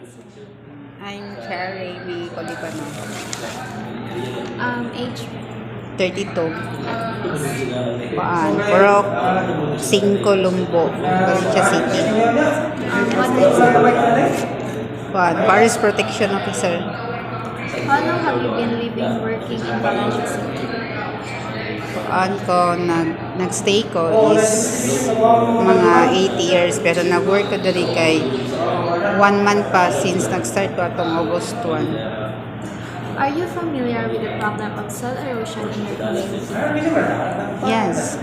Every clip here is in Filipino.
I'm Cherry B. Colibano. Age 32. Purok 5 Lumbo, Valencia City. what is your work? Forest Protection Officer. How long have you been living, working in Valencia City? Nagstay ko is mga 8 years pero nag-work ko dali kay 1 month pa since nag-start ko atong August 1. Are you familiar with the problem of soil erosion in your community? Yes.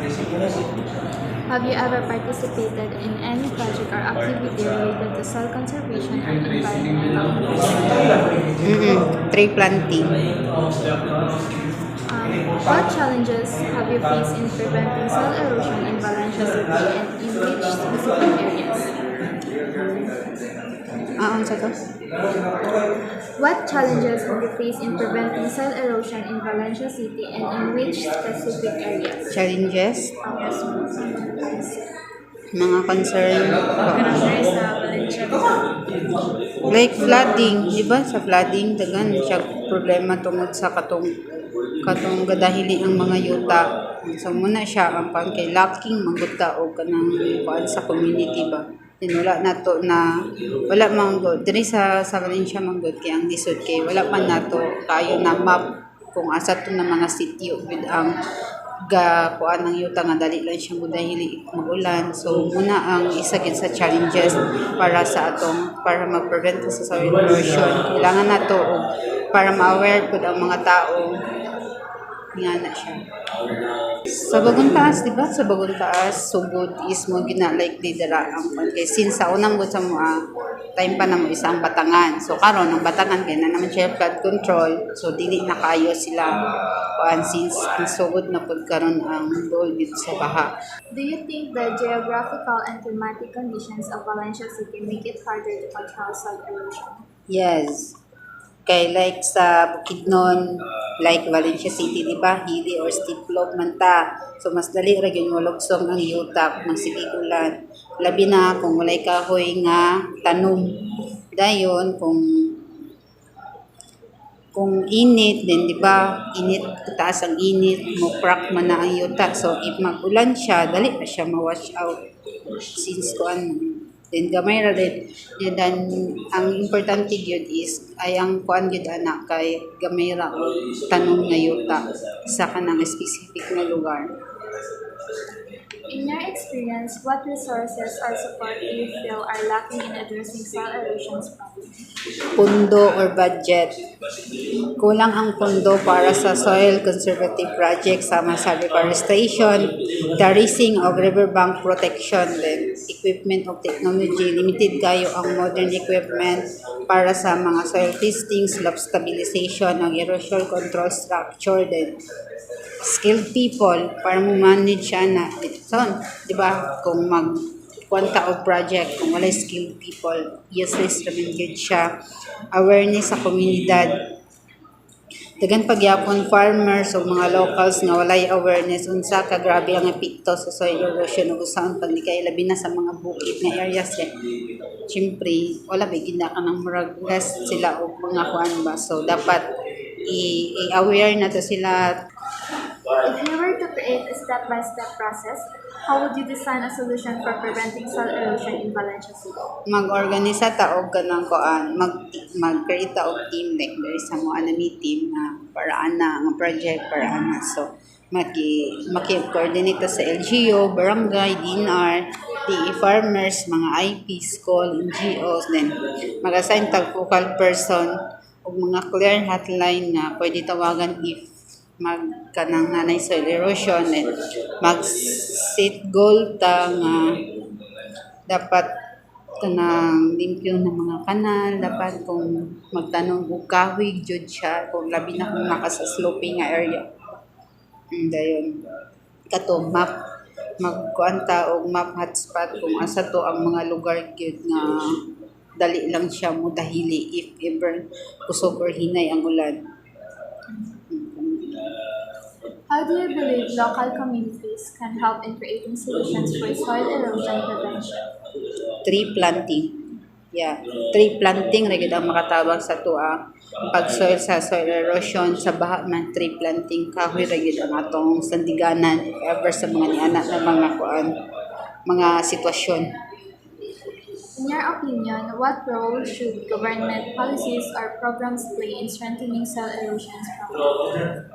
Have you ever participated in any project or activity related to soil conservation or environmental protection? Tree planting. What challenges have you faced in preventing soil erosion in Valencia City and in which specific areas? Unsa to? What challenges have you faced in preventing soil erosion in Valencia City and in which specific areas? Challenges, Yes, mga concern, There is Valencia. like flooding, di ba? Sa flooding, dagan siya problema tungod sa katong gadahili ang mga yuta. So muna siya ang kay lacking manggutta o kanang kuan sa community ba. Wala nato na wala manggod diri sa Valencia manggod kay ang lisod kay wala pa nato kayo na map kung asa to na mga sitio with ang kuan ng yuta nga dali lang siya mudahili magulan. So muna ang isa gid sa challenges para mag-prevent sa soil erosion. Kailangan nato og para ma-aware pud ang mga tao nga na siya. Sa Bagong Taas, di ba? Sa Bagong Taas, sugod is mo gina-likely dara ang kay since sa unang gud sa mo time pa na mo isang Batangan. So karon ang Batangan kay na naman siya flood control. So dili na kayo sila kuan since ang sugod na pud karon ang goal dito sa baha. Do you think the geographical and climatic conditions of Valencia City make it harder to control soil erosion? Yes. Kay like sa Bukidnon, like Valencia City, di ba? Hilly or steep slope man ta. So mas dali ra gyud mo lugsong ang yuta kung magsibigulan. Labi na kung walay kahoy nga tanom. Dayon kung init din, di ba? Init, taas ang init, mo crack man na ang yuta. So if magulan siya, dali ra siya ma-wash out. Since then gamay ra din dan ang importante gyud is ay ang kuan gyud anak kay gamay ra og tanom nga yuta sa kanang specific nga lugar. In your experience, what resources or support do you feel are lacking in addressing soil erosion's problem? Pundo or budget. Kulang ang pundo para sa soil conservative project sama sa reforestation, terracing of riverbank protection, then equipment of technology. Limited kayo ang modern equipment para sa mga soil testing, slope stabilization, ang erosion control structure, then skilled people para mo manage siya na so, di ba kung kwanta o project kung walay skilled people useless ramen gyud siya. Awareness sa komunidad, dagan pagyapon farmers o mga locals nga walay awareness unsa ka grabe ang epekto sa soil erosion ug usaon paglikay labi na sa mga bukid nga areas kay syempre wala ba gina ka nang murag rest sila og mga kuan ba. So dapat i-aware na to sila. If you were to create a step-by-step process, how would you design a solution for preventing soil erosion in Valencia City? Mag-organisa ta og kanang kuan mag-create ta og team like there is mo anami team na para ana nga project para ana. So maki-coordinate ta sa LGU, barangay, DNR, DE farmers, mga IP, school, NGOs, then mag-assign tag focal person og mga clear hotline na pwede tawagan if magkanang nanay soil erosion, and mag-set goal ta nga dapat kanang limpyo ng mga kanal, dapat kung magtanong og kahoy jud siya kung labi na kung naka sa sloping nga area. Dayon kato map magkuanta og map hotspot kung asa to ang mga lugar gyud nga dali lang siya mo dahili if ever kusog or hinay ang ulan. How do you believe local communities can help in creating solutions for soil erosion prevention? Tree planting. Yeah, tree planting ra gyud ang makatabang sa tuwa. Pag soil sa soil erosion sa baha man tree planting kahoy ra gyud ang atong sandiganan if ever sa mga niana na mga kuan mga sitwasyon. In your opinion, what role should government policies or programs play in strengthening soil erosion's problem?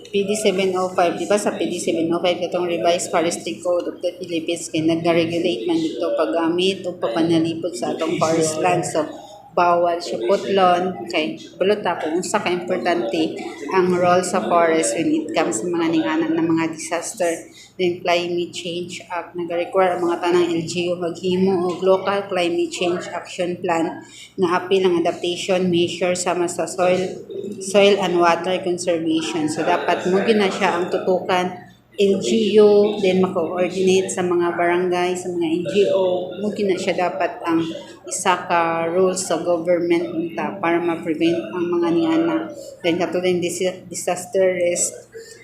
PD 705, di ba sa PD 705 katong Revised Forestry Code of the Philippines kay nag-regulate man dito paggamit o papanalipod sa atong forest land. So bawal siya putlon kay bulota kung unsa ka importante ang role sa forest when it comes sa mga ninganan na mga disaster. Then Climate Change Act nag-require ang mga tanang LGU maghimo og local climate change action plan nga apil ang adaptation measure sama sa soil and water conservation. So dapat mo gina siya ang tutukan LGU, then mako-coordinate sa mga barangay, sa mga NGO, mungkin na siya dapat ang isa ka rules sa government unta para ma-prevent ang mga niana. Then katulad Disaster Risk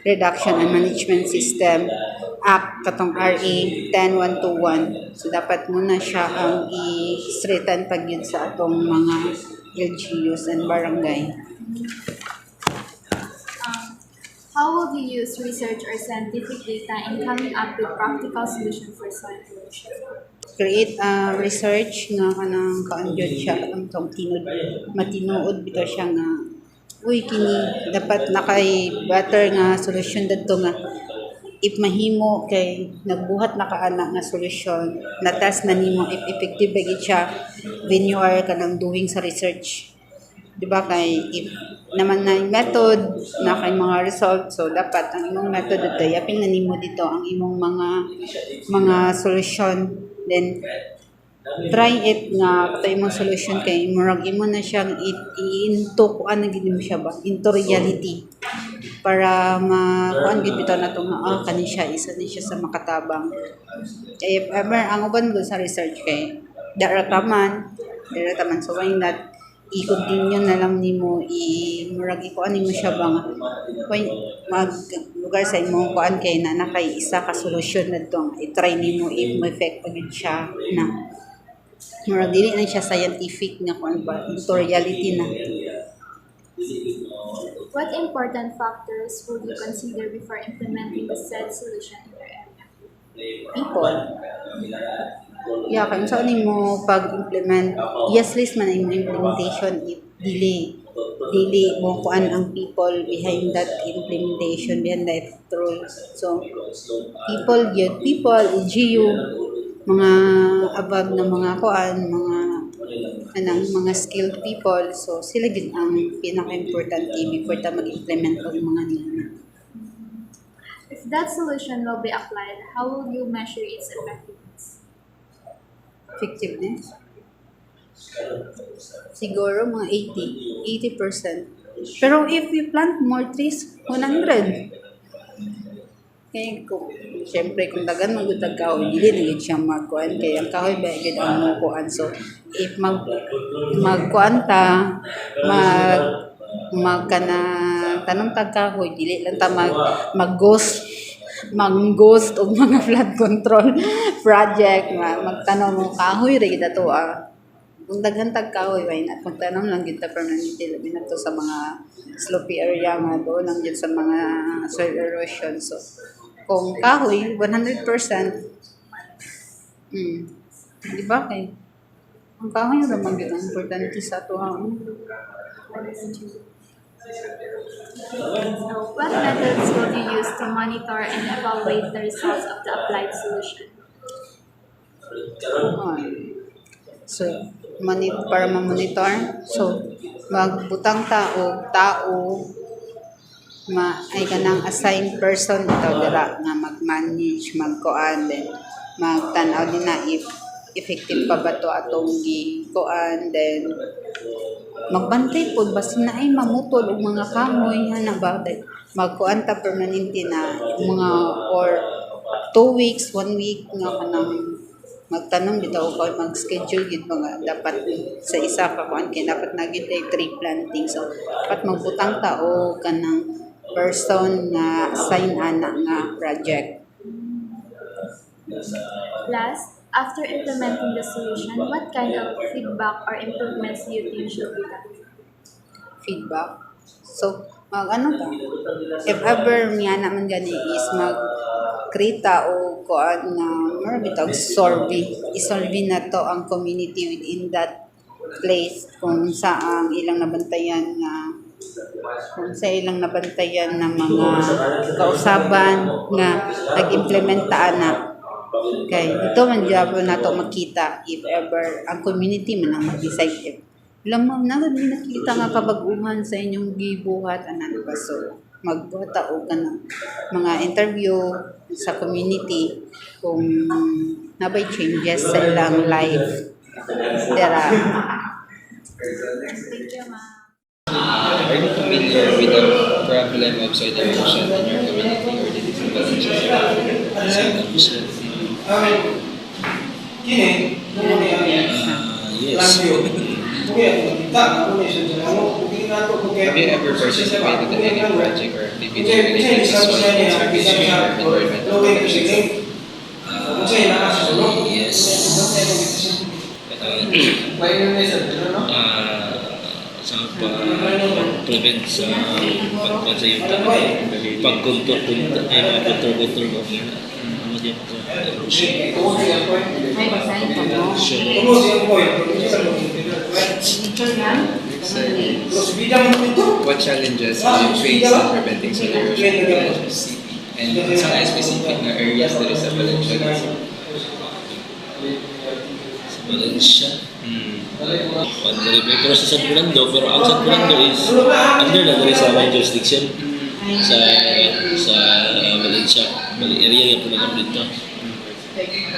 Reduction and Management System Act, katong RA 10121. So dapat muna siya ang i-straighten pag yun sa atong mga LGUs and barangay. How will you use research or scientific data in coming up with practical solutions for soil erosion? Create a research nga kanang kaanjod siya ang tong matinuod bitaw siya nga uy kini dapat nakay better nga solusyon dadto nga if mahimo kay nagbuhat na kaana nga solusyon na test na nimo if effective ba gid siya when you are kanang doing sa research. Di ba kay if naman na yung method na kay mga result so dapat ang imong method dito yapin na nimo dito ang imong mga solution then try it nga kato imong solution kay murag imo na siyang into kuan na gid mo siya ba into reality para kuan gid bitaw nato nga kani siya isa ni siya sa makatabang kay if ever ang uban ko sa research kay dara taman so why not i-continue na lang nimo murag ikuan nimo siya ba nga mag lugar sa imong kuan kay na nakay isa ka solusyon nadto nga i-try nimo if mo effect pa gid siya na murag dili na siya scientific nga kuan ba into reality na. What important factors would you consider before implementing the said solution in your area? People. Yeah, kung saan mo pag-implement, yes list man ang implementation if dili mo kuan ang people behind that implementation, behind that rule. So, people, LGU, mga above na mga kuan, mga skilled people. So, sila din ang pinaka-importante before ta mag-implement og mga niya. If that solution will be applied, how will you measure its effectiveness? Effectiveness? Siguro mga 80%. Pero if we plant more trees, 100. Kaya siyempre kung dagan magutag kahoy, dili na yun siyang magkuhan. Kaya ang kahoy ba yun ang magkuhan. So, if magkuhan ta, tanong tag kahoy, dili lang ta mag-ghost og mga flood control project magtanong mo kahoy ra gid ato kung daghan tag kahoy why not magtanong lang gid ta permanente labi na to sa mga slopey area nga doon lang gid sa mga soil erosion so kung kahoy 100% di ba kay ang kahoy ra man gid ang importante sa ato What methods will you use to monitor and evaluate the results of the applied solution? So, para ma-monitor, so magbutang tao ay kanang assigned person ito dira nga mag-manage, magkuan then magtan-aw din na if effective pa ba to atong gikuan then magbantay pod basin na ay mamutol og mga kahoy ana ba magkuan ta permanente na mga or 2 weeks 1 week nga kanang magtanong bitaw ko mag-schedule gid mga dapat sa isa ka kuan kay dapat na gid tree planting so dapat magbutang ta og kanang person nga assign ana nga project. Last, After implementing the solution, what kind of feedback or improvements do you think should be done? Feedback. So, ano ta? If ever niya naman gani is magkrita o kuan na bitag survey. Isolve na to ang community within that place kung saang ilang nabantayan ng mga kausaban nga nag-implementaan na. Okay, ito man jabo na to makita if ever ang community man ang mag-decide. Lamang na nakita nga kabaguhan sa inyong gibuhat anan ba so magbuhat og kanang mga interview sa community kung nabay changes sa ilang life. Dara. Thank you, ma'am. Are you familiar with the problem of soil erosion in your community or the disadvantages of soil erosion? Yes. Have you ever participated in any project or activity related to soil conservation or environmental protection? Yes. Sa pag-prevent sa pagkuhan sa yuta, pag-control mo ano din ito, erosion. May basahin ka mo. What challenges do you face in preventing soil erosion in Valencia City? And sa specific na areas there is sa Valencia City? Sa Valencia. Pero sa San Fernando, pero ang San Fernando is under na dali sa my jurisdiction sa Valencia, area yung pinagam dito.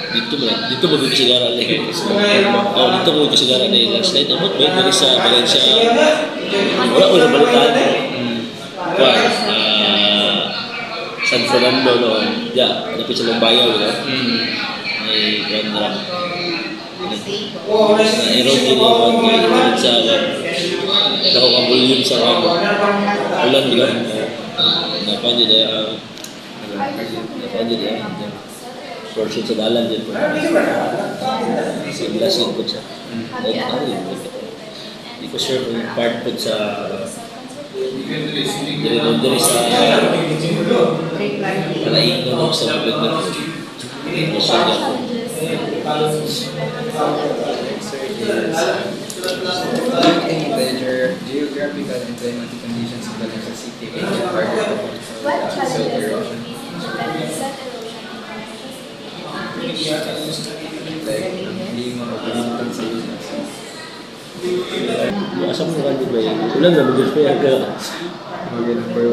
Dito mo kasigara na dito mo kasigara na yung landslide. Amot ba dali sa Valencia? Wala ko na balitaan. San Fernando, no? Napit sa Lambayaw, no? May grand rock. Erod din yung sa nakakabulyon sa ulan nila. Napanyo na portion sa dalan din po. Sa glasin po siya. Hindi ko sure kung part po sa diri sa palaing ko sa pagkakot. Geographical and climatic conditions in Valencia City make it harder What for soil challenges do you erosion. face in preventing soil erosion in Valencia City? Like, hindi makapalimutan sa lunas. Asa mo ka ba yun? Ulan na mag-good pa yan ka. Number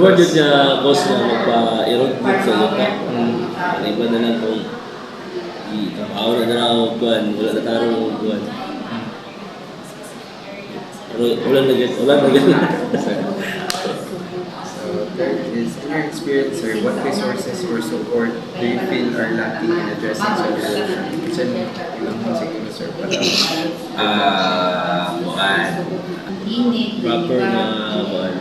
one yun niya cause na magpa-erode sa lupa. Iba na lang kung trabaho na lang ako buwan, wala na tarong ako buwan. Pero ulan na ganyan. So, third is, in your experience, sir, what resources or support do you feel are lacking in addressing soil erosion? Saan ilang siguro, sir, para Proper na buwan.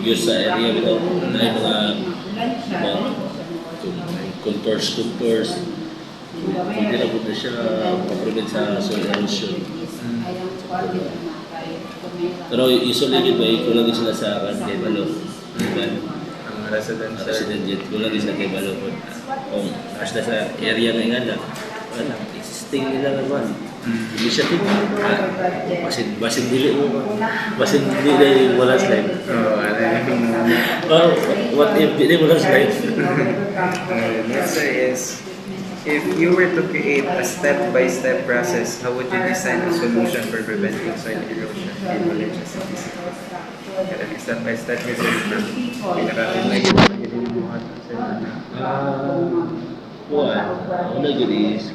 Use sa area without na yung mga contours. Hindi na po na siya pa-prevent sa soil erosion. Pero usually yun ba, kulang din sila sa kay Balo. ang residential? Resident jet, kulang din sila kay Balo. Kung basta sa area na nga na, wala, existing nila naman. Initiative. Basin dili yung wala slide. What if dili wala slide? Next, sir, is, if you were to create a step-by-step process, how would you design a solution for preventing soil erosion in Valencia City? Step-by-step kasi pinaka-like mo Una yun is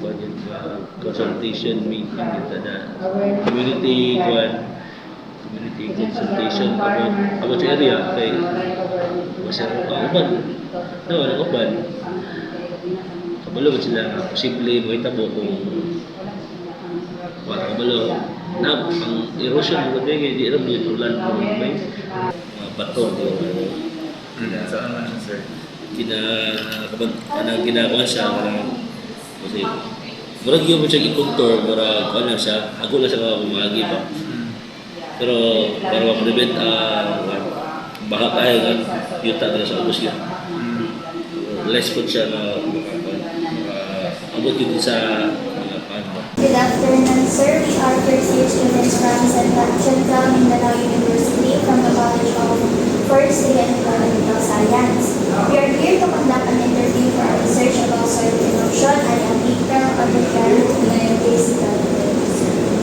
consultation meeting dito na community consultation about sa area kay masarap uban kabalo ba sila posible mo itabo kung wala kabalo na ang erosion mo gabi kaya di alam yung ulan mo may mga bato So, ano siya, sir? ginagawa siya kasi murag yun mo siya i-contour, murag ano lang siya, ako lang siya kumagi pa. Pero para ma-prevent, baka kaya nga, yuta na sa ubos yun. Less po siya na abot yun sa mga paano. Good afternoon, sir. We are first year students from Central Mindanao University from the College of Forestry and Environmental Science. We are here to conduct an interview for our research about soil erosion. I am April Abelard, Physical.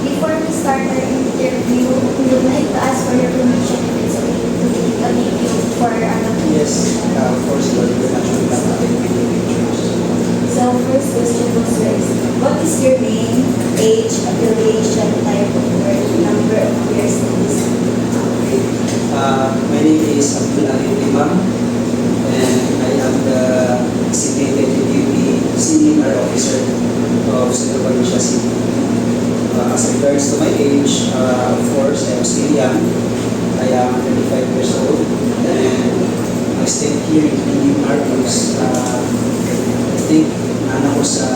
Before we start our interview, we would like to ask for your permission if it's okay to take a video for our Yes, of course, but we're actually not taking video pictures. So first question was first, what is your name, age, affiliation, type of work, number of years in this? My name is Abdul Alim Imam, and I am the designated deputy senior officer of Central Valencia City. As regards to my age, of course, I am still young. I am 35 years old, and I stayed here in Pilipinas Marcos. I think anak ko sa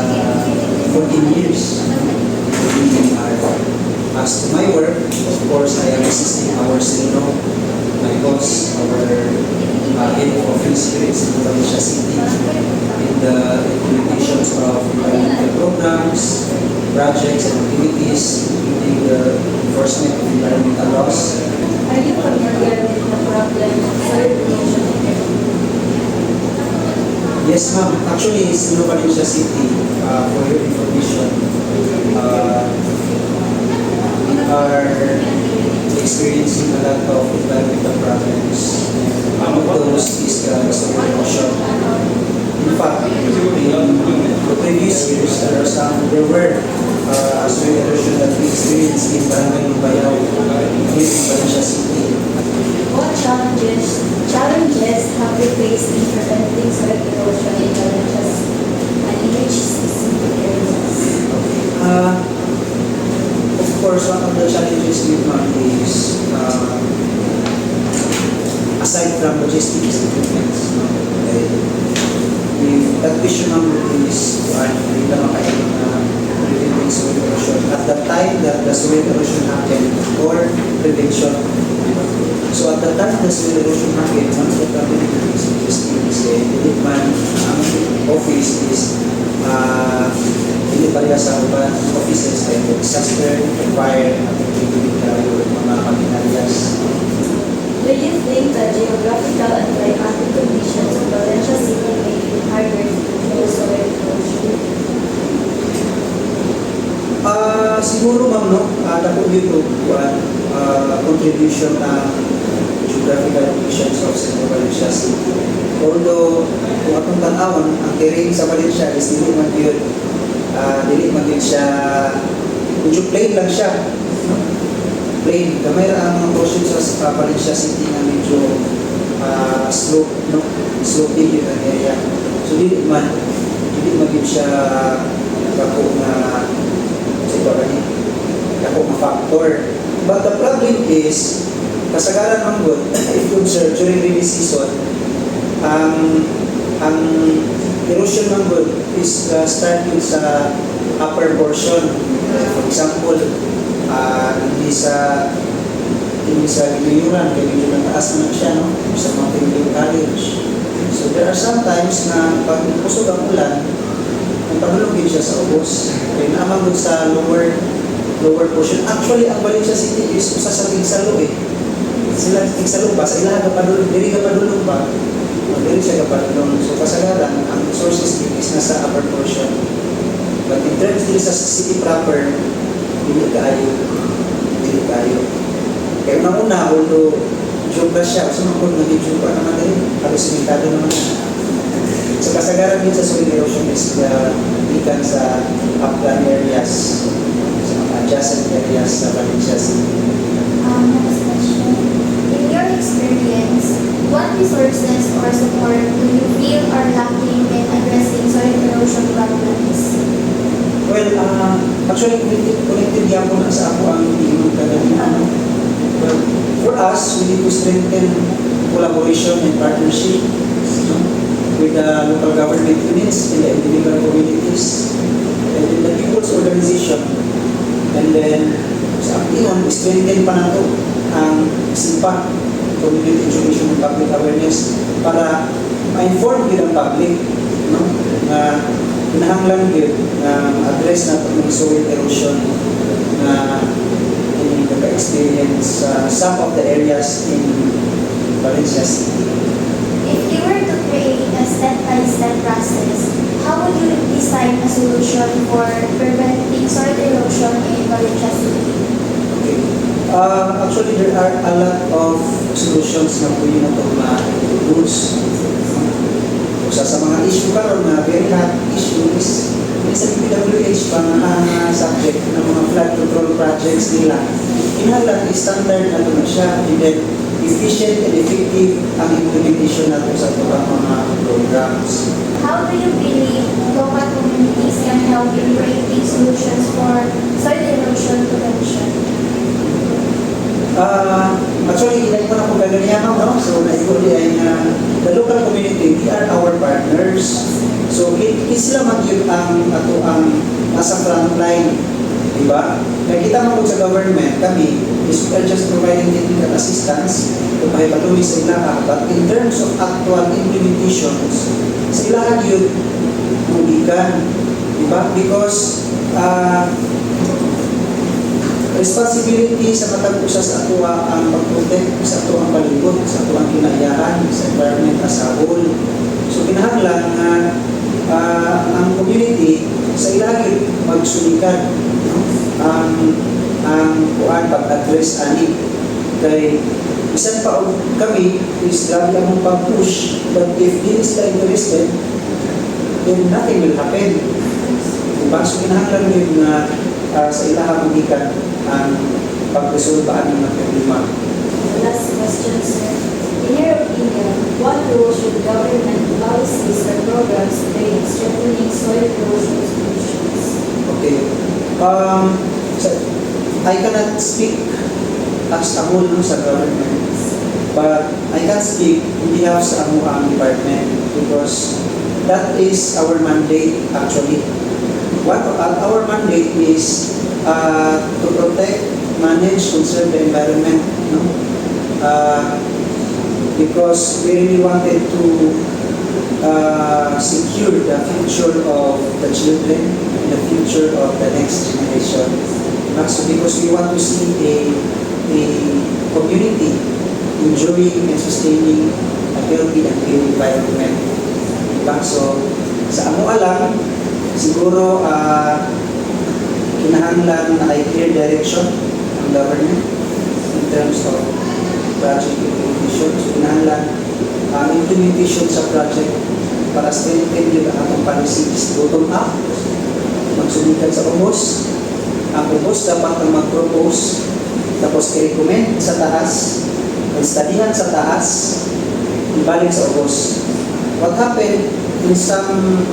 14 years. As to my work, of course, I am assisting our CEO, my boss, our head of office here in Central Valencia City in the implementations of environmental programs, projects, and activities, including the enforcement of environmental laws. Are you familiar with the problem of soil erosion in your Yes, ma'am. Actually, it's in Valencia City, for your information. We are experiencing a lot of environmental problems. One of those is the soil erosion. In fact, in the previous years, there were soil erosion that we experienced in Barangay Bayaw, here in Valencia City. What challenges have you faced in preventing soil erosion in Valencia and in which specific areas? Of course, one of the challenges we found is, aside from logistics equipments, that issue number is hindi naman kaya preventing soil erosion. At the time that the soil erosion happened, or prevention. So at the time the soil erosion happened, one of the capabilities of this team is office is hindi pala sa urban offices like disaster, fire, mga makinarias. Do you think that geographical and climatic conditions of Valencia City make it harder to control soil erosion? Siguro ma'am, no? Dako dito, contribution ng geographical conditions of Central Valencia City. Although, kung atong tanawan, ang terrain sa Valencia is dili man yun siya, medyo plain lang siya. Plain. Kamay ang mga portions sa Valencia City na medyo sloping yun ang area. So, dili man yun siya dako na factor. But the problem is, kasagaran ang good, if you observe during rainy season, ang erosion ng good is starting sa upper portion. For example, hindi sa Giliuran, kaya medyo mataas naman siya, no? Sa Mountain View College. So there are some times na pag kusog ang ulan, magpagulogin siya sa ubos. Kaya naamang sa lower portion. Actually, ang Valencia City is usa sa tigsalo eh. Sila tigsalo ba? Sa ilaha kapadulog, diri kapadulog ba? O diri siya kapadulog. So kasagaran, ang sources is nasa upper portion. But in terms din sa city proper, dili kayo. Kaya una, although joke siya, sumakot naging joke naman rin. Halos simentado naman siya. So kasagaran din sa soil erosion is ikan sa upland areas, sa mga adjacent areas sa Valencia City. Next question. In your experience, what resources or support do you feel are lacking in addressing soil erosion problems? Well, actually, connected yan po na sa ako ang inyong kagalingan. Well, for us, we need to strengthen collaboration and partnership, no, with the local government units and the individual communities. and then the people's organization. And then, sa action, strengthen pa na ito ang SIPA, Community Education and Public Awareness, para ma-inform din ang public, no? Na kinahanglan yun na address na itong soil erosion na nagka-experience sa some of the areas in Valencia City. If you were to create a step-by-step process, how would you design a solution for preventing soil erosion in Valencia City? Okay. Actually, there are a lot of solutions na pwede na itong ma-use. Isa sa mga issue karon na very hot issue is sa DPWH pang subject ng mga flood control projects nila. Kinahanglan standard na ito na siya, and then efficient and effective ang implementation natin sa mga programs. How do you believe local communities can help in creating solutions for soil erosion prevention? Actually, inay ko na kung gano'n niya, no? So, naikuli ay the local community, they are our partners. So, sila mag-yun ang ato ang nasa front line. Diba? Nakita mo sa government, kami, is we are just providing technical assistance to mahipatuloy sa ilaha. But in terms of actual implementations, sa ilaha yun, mulikan. Diba? Because, responsibility sa matag usa sa ato ang pag-protect sa ato ang palibot, sa ato ang kinaiyahan, sa environment as a whole. So kinahanglan nga ang community sa ilagid magsulikan, no? ang kuan pag-address ani kay bisan pa og kami is grabe ang pag-push, but if di sila interested, then nothing will happen. Diba? So kinahanglan yun na sa ilaha magikan ang pagresolbaan ng mga problema. Last question, sir. In your opinion, what role should government policies or programs play in strengthening soil erosion solutions? Okay. So, I cannot speak as a whole no, sa government, but I can speak in behalf sa amuang department because that is our mandate actually. Our mandate is to protect, manage, conserve the environment, no? Because we really wanted to secure the future of the children and the future of the next generation. So because we want to see a community enjoying and sustaining a healthy and clean environment. Diba? So sa amo alam, siguro kinahanglan na ay clear direction ng government in terms of project implementation. So kinahanglan implementation sa project para strengthen yung atong policy is bottom up, magsulikan sa ubos. Ang ubos dapat na mag-propose, tapos i-recommend sa taas, studyhan sa taas, ibalik sa ubos. What happened on some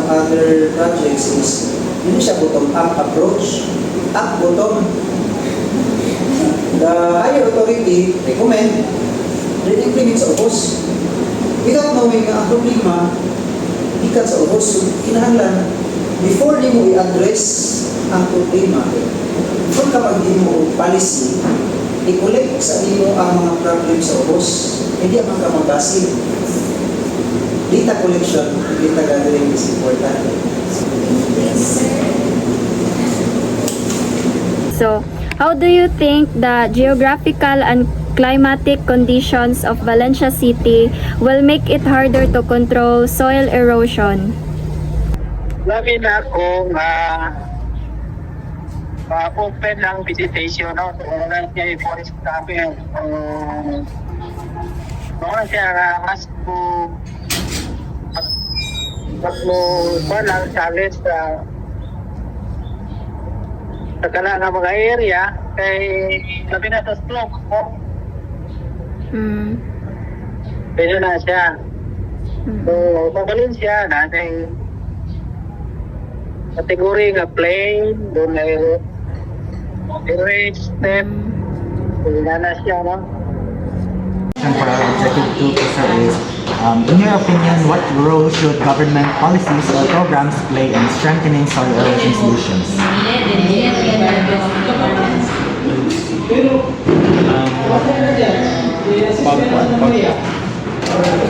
other projects is hindi siya bottom-up approach, top-bottom. The higher authority recommend, then implement sa ubos. Without knowing na ang problema, ikat sa ubos. So, kinahanglan, before di mo i-address ang problema, before ka mag-di mo policy, i-collect sa iyo ang mga problem sa ubos, hindi ang mga magasin. Data collection, data gathering is important. So, how do you think the geographical and climatic conditions of Valencia City will make it harder to control soil erosion? Lagi na akong open ng visitation, no? Kung siya i-forest camping, kung siya mas mo lang challenge sa kala nga mga area kay labi na sa stroke mo. Pwede na siya. So, pabalin siya natin kategory nga plain, doon ay erase, step, pwede na siya, no? Ang para objective 2 ko sa is In your opinion, what role should government policies or programs play in strengthening soil erosion solutions?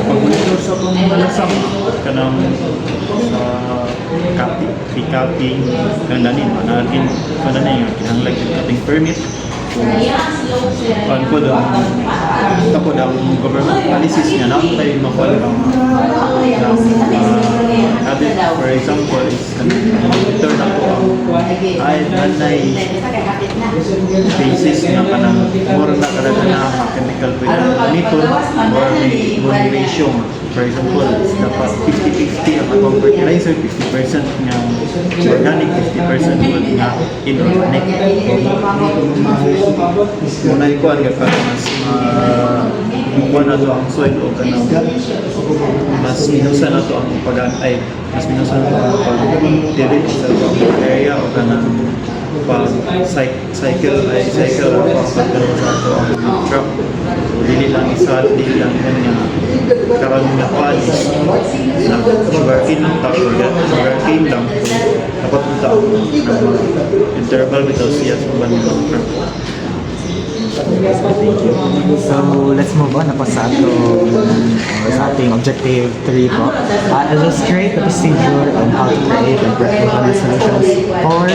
Pag-monitor sa itong malasang kanang capping kanang danin, managin kanang na yung kinahanglan yung cutting permit. So, paano po daw, tapos daw government policies niya na tayo makuha ng habit, for example, is monitor na po ay nanay basis na kanang more na karagana na chemical pwede monitor or may evaluation. For example, dapat 50-50 ang atong fertilizer, 50% nga organic, 50% nga inorganic. Muna ikuan ka mas mukha na to ang soil o kanang mas minusan na to ang mas minusan na to ang pag-direct sa area o kanang cycle o pag-ganun sa to ang crop. So, dili lang nga karon nga palis na sugarcane lang ta sugarcane lang dapat ta interval bitaw siya sa bandang crop. Thank you. So, let's move on na po sa ating objective 3 po. Illustrate the procedure on how to create and implement solutions for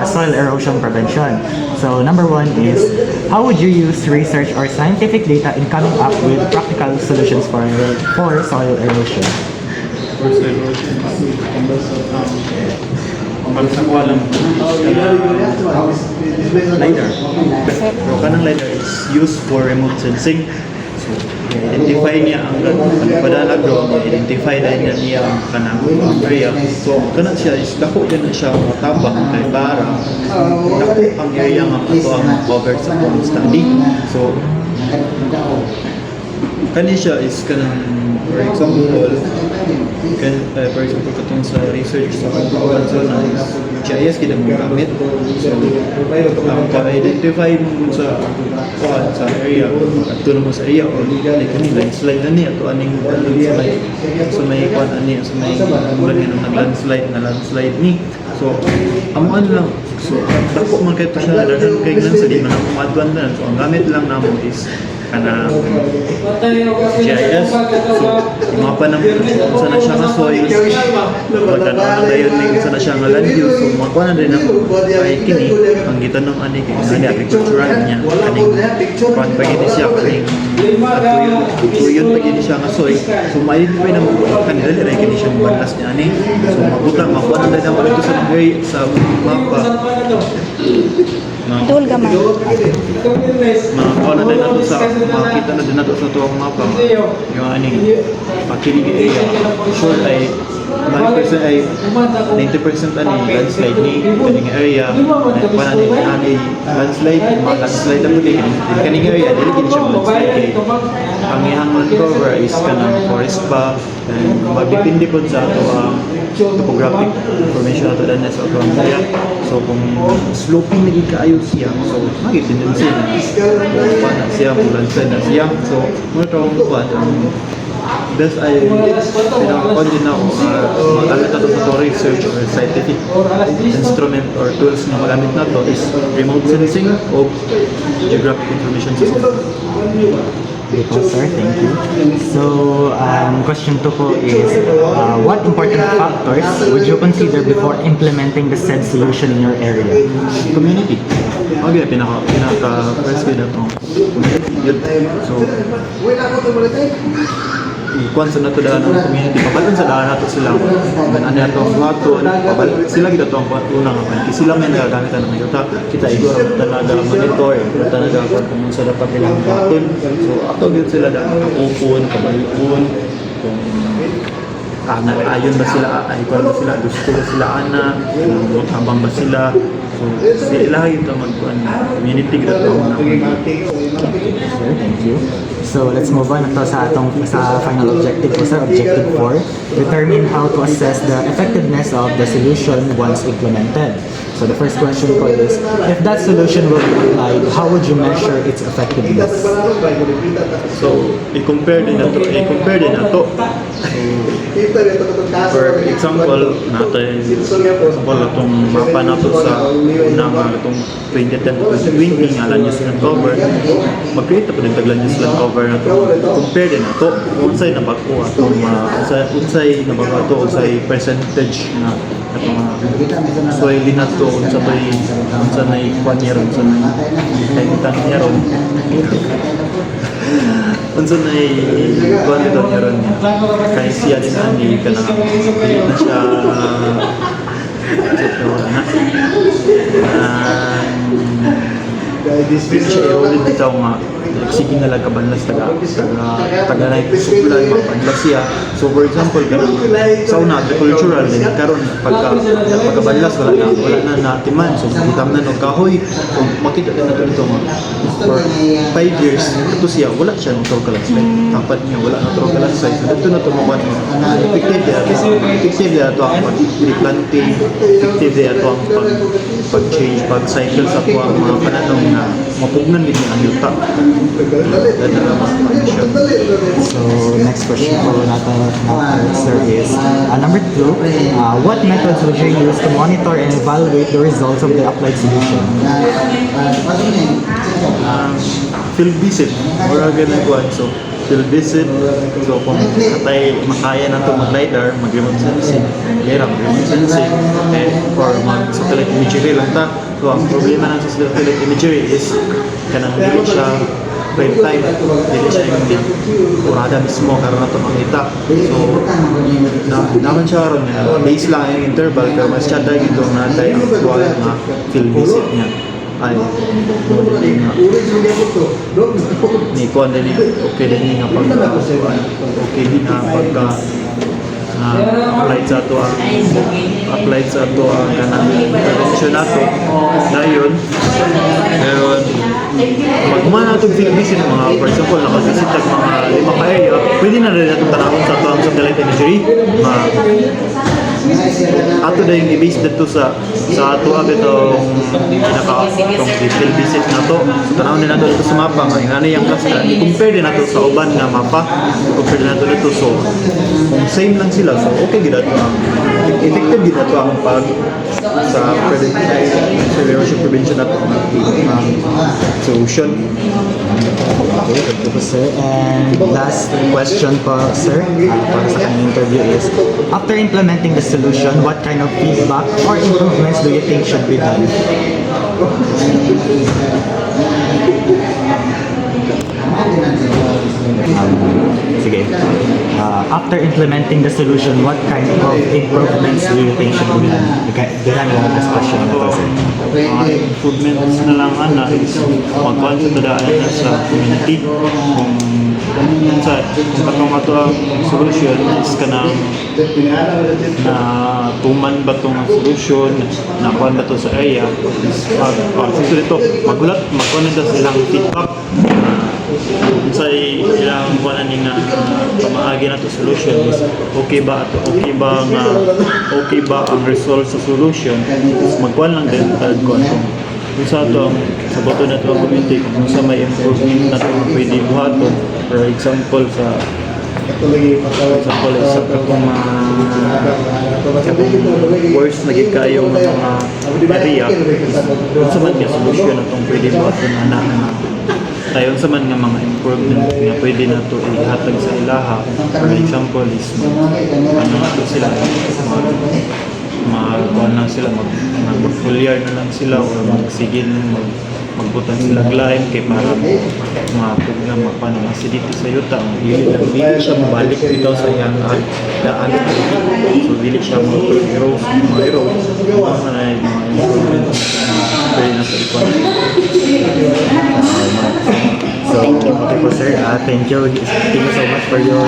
soil erosion prevention. So, number 1 is, how would you use research or scientific data in coming up with practical solutions for soil erosion? For soil erosion, ang sa ko alam LiDAR. Pero kanang LiDAR is used for remote sensing. So, identify niya ang padalag do, identify na niya ang kanang area. So, kanang siya is dako din na siya matabang kay para dako ang area nga ato ang covered sa pong study. So, kani siya is kanang for example katong sa research sa pagkakuan na is GIS kita mo gamit. So ang pa-identify mo sa sa area tulong mo sa area o like kani landslide na niya to aning landslide so may kuan ani so may lagi nang landslide ni. So amo lang so dako man kay to siya dagan kay landslide di man ako madwan na. So ang gamit lang namo is kana GIS. So mga panang sa na siya nga soils magkano na yun sa na siya nga land use. So makuha na din ang ay kini ang gitanong ani kini agricultural niya kaning pan pagini siya kaning tuyon pagini siya nga soil. So ma-identify na mo kanila dili kini siya balas ni ani. So mabutang makuha na din ang dito sa mapa Tool gamay. Makakuha na din nato sa makita na din nato sa tuwang mapa yung aning pakinig area. Sure ay 90% ay 90% ani landslide ni kaning area. Para ni ani landslide ang kay kaning area dili kini siya landslide kay ang iyang land cover is kanang forest pa and magdepende pod sa ato ang topographic information ato dan sa ato ang area. So kung sloping na kaayo siya, so mag-tendency na na siya, landslide na siya. So mo tawag ko ang best ay pinakakuan din ako magamit nato sa research or scientific instrument or tools na magamit nato is remote sensing of geographic information system. Okay po, sir. Thank you. So, question 2 po is, what important factors would you consider before implementing the said solution in your area? Community. Okay, pinaka-first ko na itong community. So, ikuan sa nato daan ng community, pabalon sa daan nato sila. Ano nato ang wato, sila kita itong unang kapag. Sila may nagagamit ng yuta. Kita igor ang talaga monitor, talaga kung sa dapat nilang waton. So, ato yun sila daan, upon, kabalipon, kung ayon ba sila, ikuan ba sila, gusto ba sila habang ba sila. So, sila yung magkuhan community kita ito. Sir, thank you. So let's move on to sa final objective po sir, objective 4. Determine how to assess the effectiveness of the solution once implemented. So the first question po is, if that solution will be applied, how would you measure its effectiveness? So, i-compare din na to. For example, natin itong mapa na to sa unang itong 2010-2020 nga land use land cover, mag-create na po ng tagland use land cover na to. Compare din na to. Unsay na bago atong unsay na bago to, unsay percentage na atong soil na to, unsa na ikwanyeron, unsa na kaitan nyeron. Unsa na ikwan dito nyeron niya. Kaya siya din ani ka na siya siya ulit bitaw nga sige na lang kabanlas taga na isulan mapanlas siya. So for example sa una agricultural din karon pagkabanlas wala na natiman, so gitam na og kahoy. So makita din nato dito nga for 5 years ito siya wala siya ng tropical landslide, tapat niya wala na tropical landslide. So dito na to mo effective dia to ang pag-replanting, effective dia to ang pag-change, pag-cycle sa mga pananong na mapugnan din ang yuta. So next question po natin sir is number 2, what methods would you use to monitor and evaluate the results of the applied solution? Field visit or ginagawa. So field visit, so kung makaya na ito mag-LiDAR, mag-remote sensing, mag-remote sensing, or mag-satellite imagery lang ta. So ang problema ng satellite imagery is kanang dili siya real time, dili siya yung kurada mismo karon nato makita. So naman siya karon nga base lang yung interval, pero mas siya dahil ito na dahil ang actual na field visit niya ay ni kuan din okay din nga pagka applied sa ato ang kanang prevention nato dayon. Meron magmana nato field visit mga, for example nakavisit tag mga 5 ka area, pwede na rin nato tanawon sa ato ang satellite imagery ato na yung i-base dito sa ato itong field visit na to. So tanawin din nato dito sa mapa nga ano yung cluster, i-compare din nato sa uban nga mapa, i-compare din nato dito. So kung same lang sila, so okay gid ato effective gid ato ang pag sa erosion prevention nato solution. Okay, thank you po sir. And last question po sir, para sa kanyang interview is, after implementing the solution, what kind of feedback or improvements do you think should be done? Sige. After implementing the solution, what kind of improvements do you think should be done? Diyan yung last question na to sir. Improvements na lang is mag-consider na sa community kung katong ato ang solution is kanang na tuman ba itong solution na kuhan ba ito sa area is dito magkuhan nito silang feedback sa ilang kuhan nga pamaagi na ito solution is okay ba ang result sa solution is magkuhan lang din kung sa ito sa boto na ito ang community kung sa may improvement na ito pwede buhaton. For example sa isa katong worst na gikayo ng mga area kung sa man nga solusyon na itong pwede buhaton na tayon sa man nga mga improvement nga pwede na ito ihatag sa ilaha. For example is sila magkuhan lang sila, mag-foliar na lang sila o magsigil, magbutang sila lime kay para mapag na magpanong acidity sa yuta. Dili siya mabalik dito sa iyang daan. So dili siya mag-erode na yung mga improvement pwede na sa ikuan. So, okay po sir, thank you so much for your